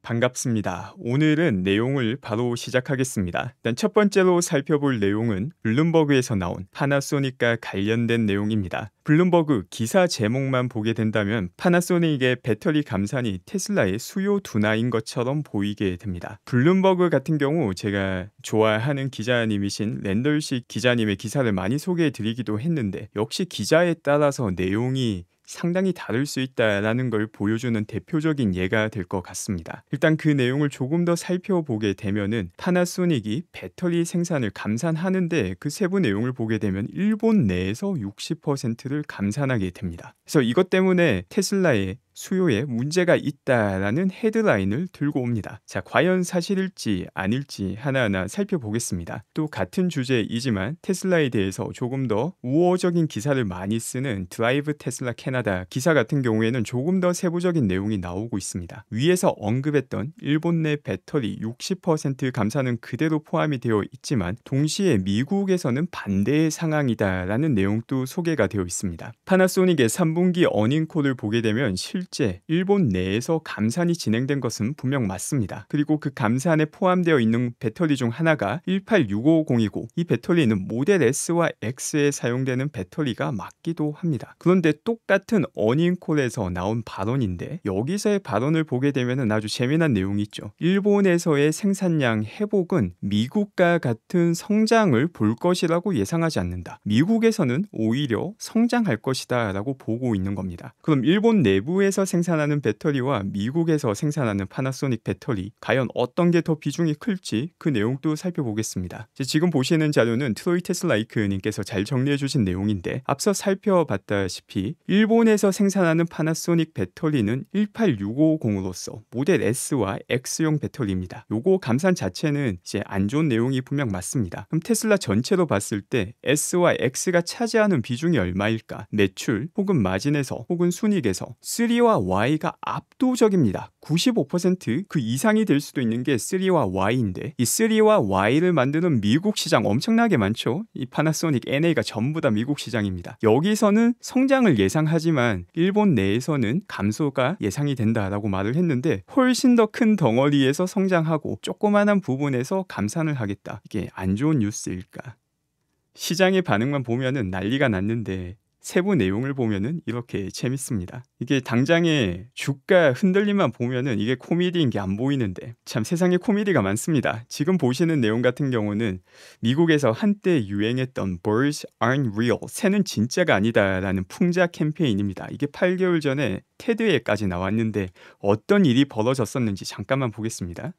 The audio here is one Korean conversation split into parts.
반갑습니다. 오늘은 내용을 바로 시작하겠습니다. 일단 첫 번째로 살펴볼 내용은 블룸버그에서 나온 파나소닉과 관련된 내용입니다. 블룸버그 기사 제목만 보게 된다면 파나소닉의 배터리 감산이 테슬라의 수요 둔화인 것처럼 보이게 됩니다. 블룸버그 같은 경우 제가 좋아하는 기자님이신 랜덜식 기자님의 기사를 많이 소개해 드리기도 했는데, 역시 기자에 따라서 내용이 상당히 다를 수 있다라는 걸 보여주는 대표적인 예가 될 것 같습니다. 일단 그 내용을 조금 더 살펴보게 되면은 파나소닉이 배터리 생산을 감산하는데 그 세부 내용을 보게 되면 일본 내에서 60%를 감산하게 됩니다. 그래서 이것 때문에 테슬라의 수요에 문제가 있다라는 헤드라인을 들고 옵니다. 자, 과연 사실일지 아닐지 하나하나 살펴보겠습니다. 또 같은 주제이지만 테슬라에 대해서 조금 더 우호적인 기사를 많이 쓰는 드라이브 테슬라 캐나다 기사 같은 경우에는 조금 더 세부적인 내용이 나오고 있습니다. 위에서 언급했던 일본 내 배터리 60% 감산은 그대로 포함이 되어 있지만 동시에 미국에서는 반대의 상황이다라는 내용도 소개가 되어 있습니다. 파나소닉의 3분기 어닝콜을 보게 되면 실제 일본 내에서 감산이 진행된 것은 분명 맞습니다. 그리고 그 감산에 포함되어 있는 배터리 중 하나가 18650이고 이 배터리는 모델 S와 X에 사용되는 배터리가 맞기도 합니다. 그런데 똑같은 어닝콜에서 나온 발언인데 여기서의 발언을 보게 되면 아주 재미난 내용이 있죠. 일본에서의 생산량 회복은 미국과 같은 성장을 볼 것이라고 예상하지 않는다. 미국에서는 오히려 성장할 것이다 라고 보고 있는 겁니다. 그럼 일본 내부에서 생산하는 배터리와 미국에서 생산하는 파나소닉 배터리 과연 어떤 게 더 비중이 클지 그 내용도 살펴보겠습니다. 지금 보시는 자료는 트로이 테슬라이크님께서 잘 정리해 주신 내용인데, 앞서 살펴봤다시피 일본에서 생산하는 파나소닉 배터리는 18650으로서 모델 S와 X용 배터리입니다. 요거 감산 자체는 이제 안 좋은 내용이 분명 맞습니다. 그럼 테슬라 전체로 봤을 때 S와 X가 차지하는 비중이 얼마일까? 매출 혹은 마진에서 혹은 순이익에서 3와 Y가 압도적입니다. 95% 이상이 될 수도 있는 게 3와 Y인데, 이 3와 Y를 만드는 미국 시장 엄청나게 많죠. 이 파나소닉 NA가 전부 다 미국 시장입니다. 여기서는 성장을 예상하지만 일본 내에서는 감소가 예상이 된다라고 말을 했는데, 훨씬 더 큰 덩어리에서 성장하고 조그만한 부분에서 감산을 하겠다. 이게 안 좋은 뉴스일까? 시장의 반응만 보면은 난리가 났는데 세부 내용을 보면은 이렇게 재밌습니다. 이게 당장에 주가 흔들림만 보면은 이게 코미디인 게 안 보이는데 참 세상에 코미디가 많습니다. 지금 보시는 내용 같은 경우는 미국에서 한때 유행했던 Birds aren't real, 새는 진짜가 아니다라는 풍자 캠페인입니다. 이게 8개월 전에 테드에까지 나왔는데 어떤 일이 벌어졌었는지 잠깐만 보겠습니다.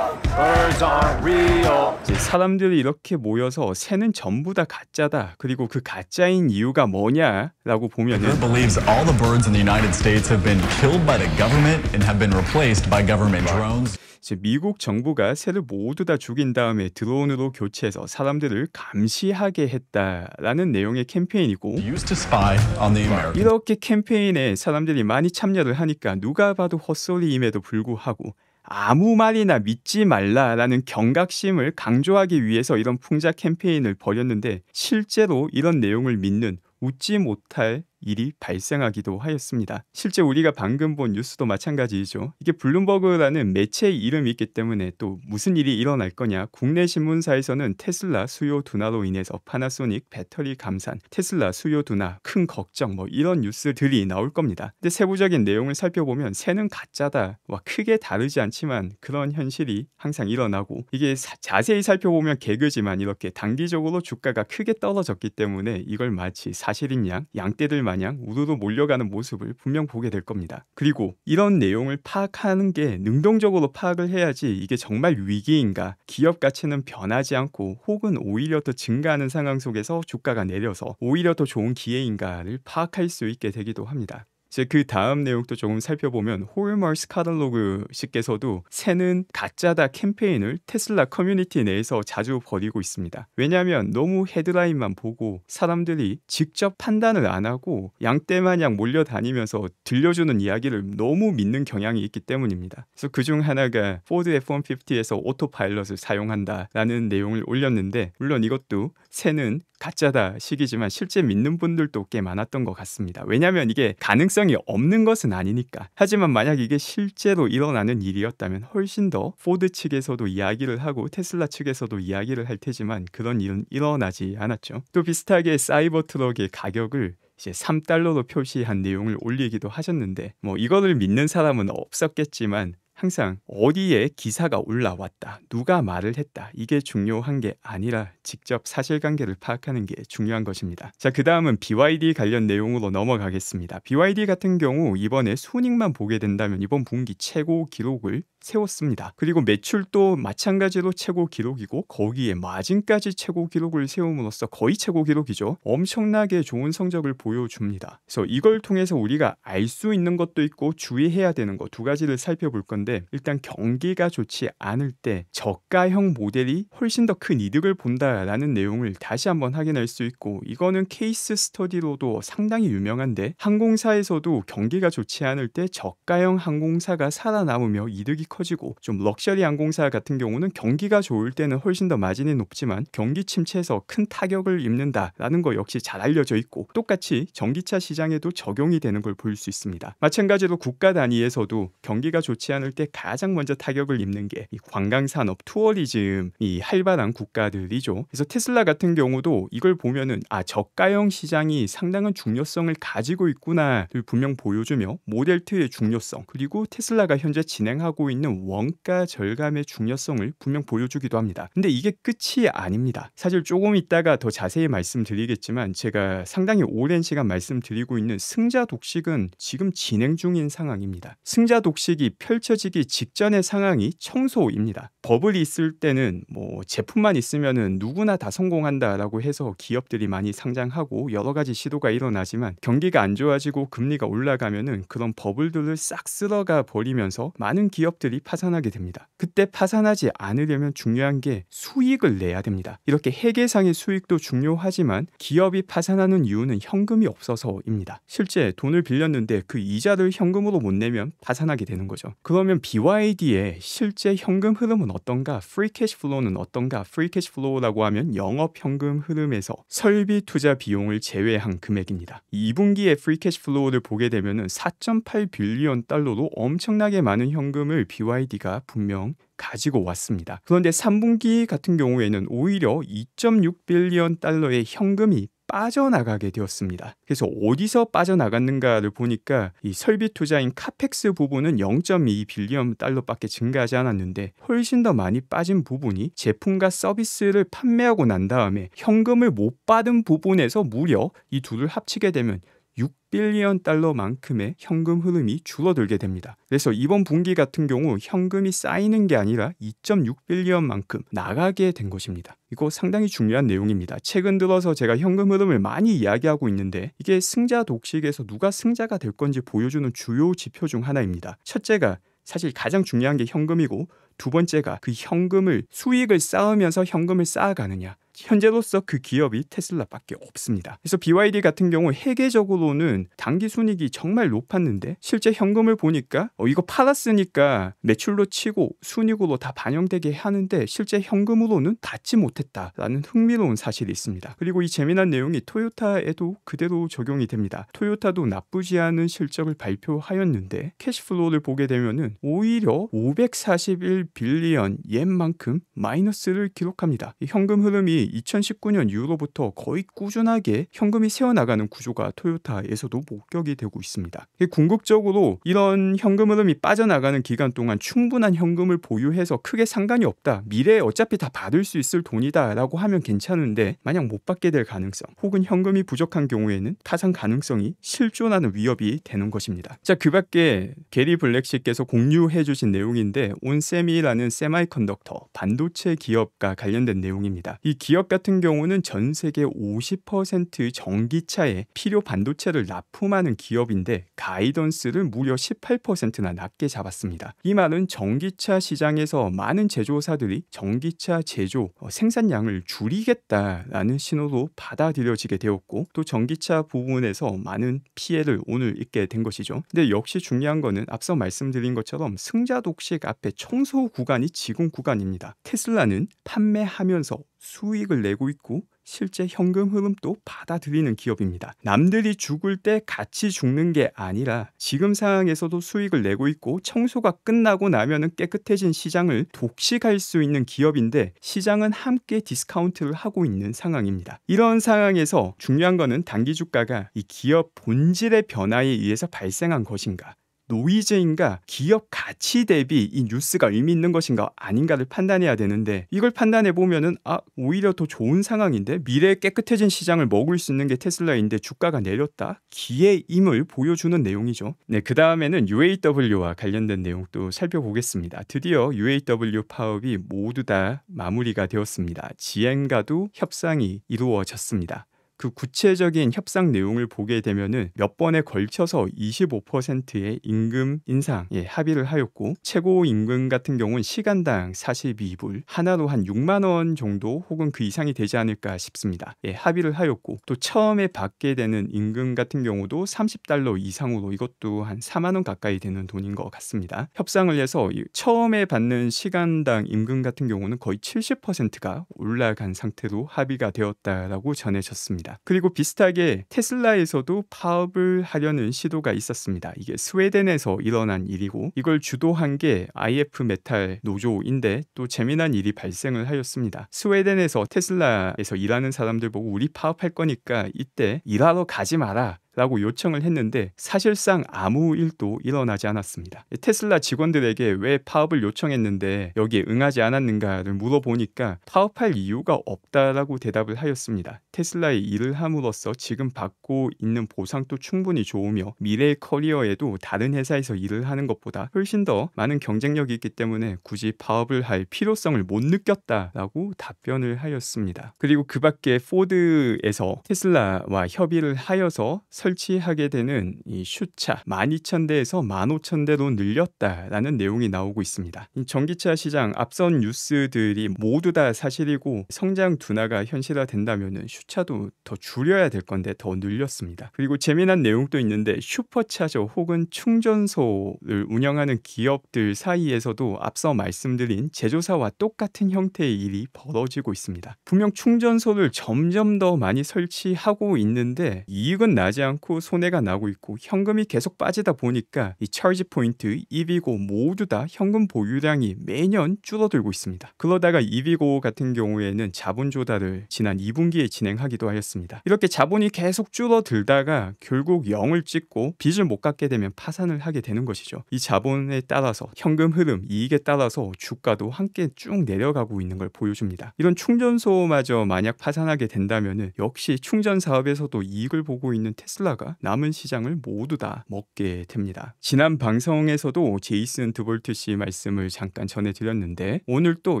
Birds aren't real. 사람들이 이렇게 모여서 새는 전부 다 가짜다. 그리고 그 가짜인 이유가 뭐냐라고 보면은 believes all the birds in the United States have been killed by the government and have been replaced by government drones. 미국 정부가 새를 모두 다 죽인 다음에 드론으로 교체해서 사람들을 감시하게 했다라는 내용의 캠페인이고, Used to spy on the American. 이렇게 캠페인에 사람들이 많이 참여를 하니까 누가 봐도 헛소리임에도 불구하고 아무 말이나 믿지 말라라는 경각심을 강조하기 위해서 이런 풍자 캠페인을 벌였는데, 실제로 이런 내용을 믿는 웃지 못할 일이 발생하기도 하였습니다. 실제 우리가 방금 본 뉴스도 마찬가지이죠. 이게 블룸버그라는 매체의 이름이 있기 때문에 또 무슨 일이 일어날 거냐, 국내 신문사에서는 테슬라 수요 둔화로 인해서 파나소닉 배터리 감산, 테슬라 수요 둔화 큰 걱정 이런 뉴스들이 나올 겁니다. 근데 세부적인 내용을 살펴보면 새는 가짜다 와 크게 다르지 않지만 그런 현실이 항상 일어나고, 이게 자세히 살펴보면 개그지만 이렇게 단기적으로 주가가 크게 떨어졌기 때문에 이걸 마치 사실인 양 양떼들 마냥 우르르 몰려가는 모습을 분명 보게 될 겁니다. 그리고 이런 내용을 파악하는 게 능동적으로 파악을 해야지 이게 정말 위기인가, 기업 가치는 변하지 않고 혹은 오히려 더 증가하는 상황 속에서 주가가 내려서 오히려 더 좋은 기회인가를 파악할 수 있게 되기도 합니다. 이제 그 다음 내용도 조금 살펴보면 홀머스 카탈로그 씨께서도 새는 가짜다 캠페인을 테슬라 커뮤니티 내에서 자주 벌이고 있습니다. 왜냐하면 너무 헤드라인만 보고 사람들이 직접 판단을 안 하고 양떼마냥 몰려다니면서 들려주는 이야기를 너무 믿는 경향이 있기 때문입니다. 그래서 그중 하나가 포드 F-150에서 오토파일럿을 사용한다라는 내용을 올렸는데, 물론 이것도 새는 가짜다 식이지만 실제 믿는 분들도 꽤 많았던 것 같습니다. 왜냐하면 이게 가능성 가능성이 없는 것은 아니니까. 하지만 만약 이게 실제로 일어나는 일이었다면 훨씬 더 포드 측에서도 이야기를 하고 테슬라 측에서도 이야기를 할 테지만 그런 일은 일어나지 않았죠. 또 비슷하게 사이버 트럭의 가격을 이제 3달러로 표시한 내용을 올리기도 하셨는데 뭐 이거를 믿는 사람은 없었겠지만 항상 어디에 기사가 올라왔다, 누가 말을 했다, 이게 중요한 게 아니라 직접 사실관계를 파악하는 게 중요한 것입니다. 자, 그 다음은 BYD 관련 내용으로 넘어가겠습니다. BYD 같은 경우 이번에 손익만 보게 된다면 이번 분기 최고 기록을 세웠습니다. 그리고 매출도 마찬가지로 최고 기록이고 거기에 마진까지 최고 기록을 세움으로써 거의 최고 기록이죠. 엄청나게 좋은 성적을 보여줍니다. 그래서 이걸 통해서 우리가 알 수 있는 것도 있고 주의해야 되는 것 두 가지를 살펴볼 건데, 일단 경기가 좋지 않을 때 저가형 모델이 훨씬 더 큰 이득을 본다라는 내용을 다시 한번 확인할 수 있고, 이거는 케이스 스터디로도 상당히 유명한데 항공사에서도 경기가 좋지 않을 때 저가형 항공사가 살아남으며 이득이 커지고, 좀 럭셔리 항공사 같은 경우는 경기가 좋을 때는 훨씬 더 마진이 높지만 경기 침체에서 큰 타격을 입는다라는 거 역시 잘 알려져 있고, 똑같이 전기차 시장에도 적용이 되는 걸 볼 수 있습니다. 마찬가지로 국가 단위에서도 경기가 좋지 않을 때 가장 먼저 타격을 입는 게 이 관광산업, 투어리즘이 활발한 국가들이죠. 그래서 테슬라 같은 경우도 이걸 보면은 저가형 시장이 상당한 중요성을 가지고 있구나를 분명 보여주며, 모델 2의 중요성, 그리고 테슬라가 현재 진행하고 있는 원가 절감의 중요성을 분명 보여주기도 합니다. 근데 이게 끝이 아닙니다. 사실 조금 있다가 더 자세히 말씀드리겠지만 제가 상당히 오랜 시간 말씀드리고 있는 승자 독식은 지금 진행 중인 상황입니다. 승자 독식이 펼쳐지기 직전의 상황이 청소입니다. 버블이 있을 때는 뭐 제품만 있으면은 누구나 다 성공한다라고 해서 기업들이 많이 상장하고 여러 가지 시도가 일어나지만, 경기가 안 좋아지고 금리가 올라가면은 그런 버블들을 싹 쓸어가 버리면서 많은 기업들이 파산하게 됩니다. 그때 파산하지 않으려면 중요한 게 수익을 내야 됩니다. 이렇게 회계상의 수익도 중요하지만 기업이 파산하는 이유는 현금이 없어서입니다. 실제 돈을 빌렸는데 그 이자를 현금으로 못 내면 파산하게 되는 거죠. 그러면 BYD의 실제 현금 흐름은 어떤가? 프리 캐시 플로우는 어떤가? 프리 캐시 플로우라고 하면 영업 현금 흐름에서 설비 투자 비용을 제외한 금액입니다. 2분기의 프리 캐시 플로우를 보게 되면은 4.8 빌리언 달러로 엄청나게 많은 현금을 BYD가 분명 가지고 왔습니다. 그런데 3분기 같은 경우에는 오히려 2.6 빌리언 달러의 현금이 빠져나가게 되었습니다. 그래서 어디서 빠져나갔는가를 보니까 이 설비 투자인 카펙스 부분은 0.2 빌리언 달러밖에 증가하지 않았는데, 훨씬 더 많이 빠진 부분이 제품과 서비스를 판매하고 난 다음에 현금을 못 받은 부분에서 무려 이 둘을 합치게 되면 6빌리언 달러만큼의 현금 흐름이 줄어들게 됩니다. 그래서 이번 분기 같은 경우 현금이 쌓이는 게 아니라 2.6빌리언만큼 나가게 된 것입니다. 이거 상당히 중요한 내용입니다. 최근 들어서 제가 현금 흐름을 많이 이야기하고 있는데, 이게 승자 독식에서 누가 승자가 될 건지 보여주는 주요 지표 중 하나입니다. 첫째가 사실 가장 중요한 게 현금이고, 두 번째가 그 현금을 수익을 쌓으면서 현금을 쌓아가느냐. 현재로서 그 기업이 테슬라밖에 없습니다. 그래서 BYD 같은 경우 회계적으로는 당기 순이익이 정말 높았는데 실제 현금을 보니까 이거 팔았으니까 매출로 치고 순이익으로 다 반영되게 하는데 실제 현금으로는 받지 못했다라는 흥미로운 사실이 있습니다. 그리고 이 재미난 내용이 토요타에도 그대로 적용이 됩니다. 토요타도 나쁘지 않은 실적을 발표하였는데 캐시플로우를 보게 되면은 오히려 541 빌리언 옌만큼 마이너스를 기록합니다. 이 현금 흐름이 2019년 이후로부터 거의 꾸준하게 현금이 새어나가는 구조가 토요타에서도 목격이 되고 있습니다. 궁극적으로 이런 현금 흐름이 빠져나가는 기간 동안 충분한 현금을 보유해서 크게 상관이 없다, 미래에 어차피 다 받을 수 있을 돈이다 라고 하면 괜찮은데, 만약 못 받게 될 가능성 혹은 현금이 부족한 경우에는 파산 가능성이 실존하는 위협이 되는 것입니다. 자, 그 밖에 게리 블랙 씨께서 공유해 주신 내용인데, 온세미라는 세마이컨덕터 반도체 기업과 관련된 내용입니다. 이 기업 같은 경우는 전 세계 50% 전기차에 필요 반도체를 납품하는 기업인데 가이던스를 무려 18%나 낮게 잡았습니다. 이 말은 전기차 시장에서 많은 제조사들이 전기차 제조 생산량을 줄이겠다라는 신호로 받아들여지게 되었고, 또 전기차 부분에서 많은 피해를 오늘 입게 된 것이죠. 근데 역시 중요한 거는 앞서 말씀드린 것처럼 승자 독식 앞에 청소 구간이 지금 구간입니다. 테슬라는 판매하면서 수익을 내고 있고 실제 현금 흐름도 받아들이는 기업입니다. 남들이 죽을 때 같이 죽는 게 아니라 지금 상황에서도 수익을 내고 있고 청소가 끝나고 나면은 깨끗해진 시장을 독식할 수 있는 기업인데 시장은 함께 디스카운트를 하고 있는 상황입니다. 이런 상황에서 중요한 거는 단기 주가가 이 기업 본질의 변화에 의해서 발생한 것인가, 노이즈인가, 기업 가치 대비 이 뉴스가 의미 있는 것인가 아닌가를 판단해야 되는데, 이걸 판단해 보면은 오히려 더 좋은 상황인데, 미래에 깨끗해진 시장을 먹을 수 있는 게 테슬라인데 주가가 내렸다, 기회임을 보여주는 내용이죠. 네, 그 다음에는 UAW와 관련된 내용도 살펴보겠습니다. 드디어 UAW 파업이 모두 다 마무리가 되었습니다. GM과도 협상이 이루어졌습니다. 그 구체적인 협상 내용을 보게 되면은 몇 번에 걸쳐서 25%의 임금 인상에 합의를 하였고, 최고 임금 같은 경우는 시간당 42불, 하나로 한 6만 원 정도 혹은 그 이상이 되지 않을까 싶습니다. 합의를 하였고, 또 처음에 받게 되는 임금 같은 경우도 $30 이상으로, 이것도 한 4만 원 가까이 되는 돈인 것 같습니다. 협상을 해서 처음에 받는 시간당 임금 같은 경우는 거의 70%가 올라간 상태로 합의가 되었다라고 전해졌습니다. 그리고 비슷하게 테슬라에서도 파업을 하려는 시도가 있었습니다. 이게 스웨덴에서 일어난 일이고, 이걸 주도한 게 IF 메탈 노조인데 또 재미난 일이 발생을 하였습니다. 스웨덴에서 테슬라에서 일하는 사람들 보고 우리 파업할 거니까 이때 일하러 가지 마라 라고 요청을 했는데 사실상 아무 일도 일어나지 않았습니다. 테슬라 직원들에게 왜 파업을 요청했는데 여기에 응하지 않았는가를 물어보니까 파업할 이유가 없다라고 대답을 하였습니다. 테슬라에 일을 함으로써 지금 받고 있는 보상도 충분히 좋으며 미래의 커리어에도 다른 회사에서 일을 하는 것보다 훨씬 더 많은 경쟁력이 있기 때문에 굳이 파업을 할 필요성을 못 느꼈다라고 답변을 하였습니다. 그리고 그 밖에 포드에서 테슬라와 협의를 하여서 설치하게 되는 이 슈차 12,000대에서 15,000대로 늘렸다라는 내용이 나오고 있습니다. 이 전기차 시장 앞선 뉴스들이 모두 다 사실이고 성장 둔화가 현실화된다면 슈차도 더 줄여야 될 건데 더 늘렸습니다. 그리고 재미난 내용도 있는데 슈퍼차저 혹은 충전소를 운영하는 기업들 사이에서도 앞서 말씀드린 제조사와 똑같은 형태의 일이 벌어지고 있습니다. 분명 충전소를 점점 더 많이 설치하고 있는데 이익은 나지 않고 손해가 나고 있고 현금이 계속 빠지다 보니까 이 차지 포인트, EV고 모두 다 현금 보유량이 매년 줄어들고 있습니다. 그러다가 EV고 같은 경우에는 자본 조달을 지난 2분기에 진행하기도 하였습니다. 이렇게 자본이 계속 줄어들다가 결국 0을 찍고 빚을 못 갚게 되면 파산을 하게 되는 것이죠. 이 자본에 따라서 현금 흐름, 이익에 따라서 주가도 함께 쭉 내려가고 있는 걸 보여줍니다. 이런 충전소마저 만약 파산하게 된다면 역시 충전 사업에서도 이익을 보고 있는 테슬라가 남은 시장을 모두 다 먹게 됩니다. 지난 방송에서도 제이슨 드볼트 씨 말씀을 잠깐 전해드렸는데 오늘 또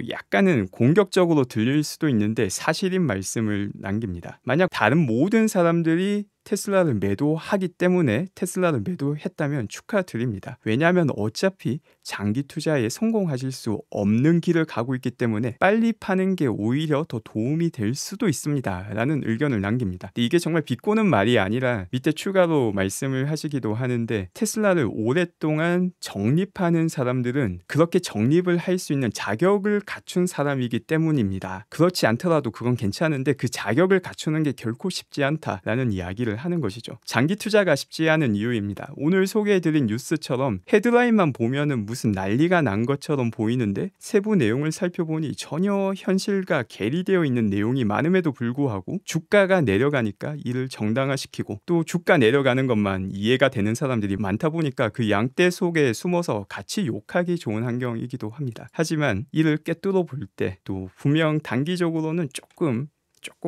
약간은 공격적으로 들릴 수도 있는데 사실인 말씀을 남깁니다. 만약 다른 모든 사람들이 테슬라를 매도하기 때문에 테슬라를 매도했다면 축하드립니다. 왜냐하면 어차피 장기 투자에 성공하실 수 없는 길을 가고 있기 때문에 빨리 파는 게 오히려 더 도움이 될 수도 있습니다 라는 의견을 남깁니다. 근데 이게 정말 비꼬는 말이 아니라 밑에 추가로 말씀을 하시기도 하는데, 테슬라를 오랫동안 적립하는 사람들은 그렇게 적립을 할 수 있는 자격을 갖춘 사람이기 때문입니다. 그렇지 않더라도 그건 괜찮은데 그 자격을 갖추는 게 결코 쉽지 않다라는 이야기를 하는 것이죠. 장기 투자가 쉽지 않은 이유입니다. 오늘 소개해드린 뉴스처럼 헤드라인만 보면은 무슨 난리가 난 것처럼 보이는데 세부 내용을 살펴보니 전혀 현실과 괴리되어 있는 내용이 많음에도 불구하고 주가가 내려가니까 이를 정당화시키고 또 주가 내려가는 것만 이해가 되는 사람들이 많다 보니까 그 양떼 속에 숨어서 같이 욕하기 좋은 환경이기도 합니다. 하지만 이를 꿰뚫어 볼 때 또 분명 단기적으로는 조금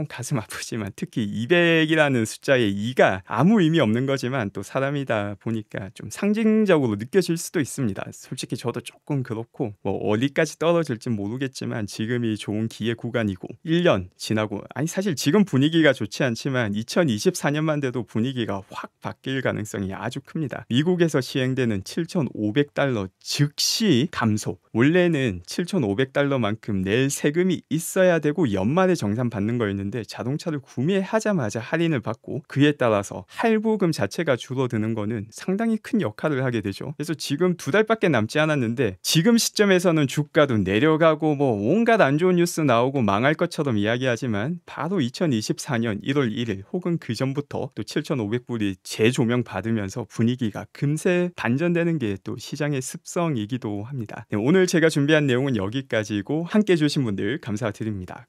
가슴 아프지만 특히 200이라는 숫자의 2가 아무 의미 없는 거지만 또 사람이다 보니까 좀 상징적으로 느껴질 수도 있습니다. 솔직히 저도 조금 그렇고 뭐 어디까지 떨어질지 모르겠지만 지금이 좋은 기회 구간이고 1년 지나고, 아니 사실 지금 분위기가 좋지 않지만 2024년만 돼도 분위기가 확 바뀔 가능성이 아주 큽니다. 미국에서 시행되는 $7,500 즉시 감소, 원래는 $7,500만큼 낼 세금이 있어야 되고 연말에 정산 받는 거였는데 자동차를 구매하자마자 할인을 받고 그에 따라서 할부금 자체가 줄어드는 거는 상당히 큰 역할을 하게 되죠. 그래서 지금 2달밖에 남지 않았는데 지금 시점에서는 주가도 내려가고 뭐 온갖 안 좋은 뉴스 나오고 망할 것처럼 이야기하지만 바로 2024년 1월 1일 혹은 그 전부터 또 7,500불이 재조명 받으면서 분위기가 금세 반전되는 게 또 시장의 습성이기도 합니다. 네, 오늘 제가 준비한 내용은 여기까지고 함께 해주신 분들 감사드립니다.